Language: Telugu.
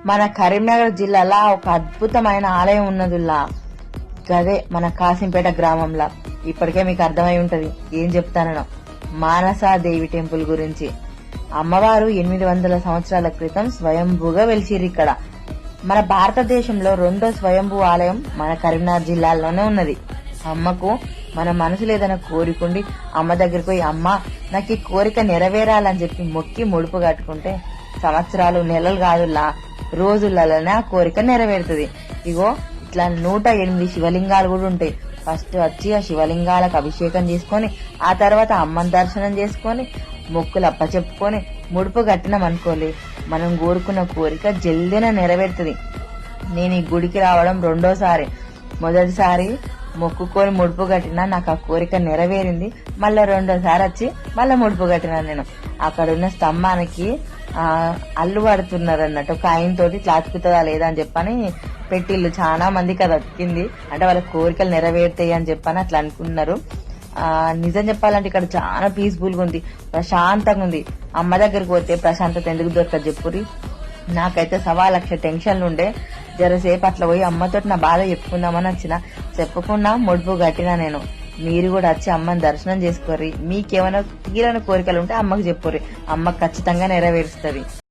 మన కరీంనగర్ జిల్లాలో ఒక అద్భుతమైన ఆలయం ఉన్నదిలా. గదే మన కాసింపేట గ్రామంలో. ఇప్పటికే మీకు అర్థమై ఉంటది ఏం చెప్తానో. మానసాదేవి టెంపుల్ గురించి. అమ్మవారు 800 సంవత్సరాల క్రితం స్వయంభూగా వెలిసిరు ఇక్కడ. మన భారతదేశంలో రెండో స్వయంభూ ఆలయం మన కరీంనగర్ జిల్లాలోనే ఉన్నది. అమ్మకు మన మనసులో ఏదైనా కోరికుండి అమ్మ దగ్గరికి పోయి, అమ్మ నాకు ఈ కోరిక నెరవేరాలని చెప్పి మొక్కి ముడుపు కట్టుకుంటే సంవత్సరాలు నెలలు కాదులా రోజులలోనే ఆ కోరిక నెరవేరుతుంది. ఇగో ఇట్లా 108 శివలింగాలు కూడా ఉంటాయి. ఫస్ట్ వచ్చి ఆ శివలింగాలకు అభిషేకం చేసుకొని ఆ తర్వాత అమ్మని దర్శనం చేసుకొని మొక్కులు అప్పచెప్పుకొని ముడుపు కట్టినాం అనుకోలే, మనం కోరుకున్న కోరిక జల్దిన నెరవేరుతుంది. నేను ఈ గుడికి రావడం రెండోసారి. మొదటిసారి మొక్కుకొని ముడుపు కట్టినా, నాకు ఆ కోరిక నెరవేరింది. మళ్ళా రెండోసారి వచ్చి మళ్ళా ముడుపు కట్టినా. నేను అక్కడున్న స్తంభానికి అల్లు పడుతున్నారు అన్నట్టు, ఒక ఆయన తోటి ఇట్లా అతుకుతుందా లేదా అని చెప్పని పెట్టిళ్ళు. చాలా మందికి అది అతికింది, అంటే వాళ్ళ కోరికలు నెరవేరుతాయి అని చెప్పని అట్లా అనుకున్నారు. నిజం చెప్పాలంటే ఇక్కడ చాలా పీస్ఫుల్ గా ఉంది, ప్రశాంతంగా ఉంది. అమ్మ దగ్గరికి పోతే ప్రశాంతత ఎందుకు దొరకదు చెప్పురి. నాకైతే 1,00,000 టెన్షన్లు ఉండే. జరసేపు అట్లా పోయి అమ్మతోటి నా బాధ చెప్పుకుందామని వచ్చిన. చెప్పకుండా ముడుపు కట్టినా నేను. మీరు కూడా వచ్చి అమ్మని దర్శనం చేసుకోర్రి. మీకేమైనా తీరని కోరికలు ఉంటే అమ్మకు చెప్పుర్రి, అమ్మకు ఖచ్చితంగా నెరవేరుస్తుంది.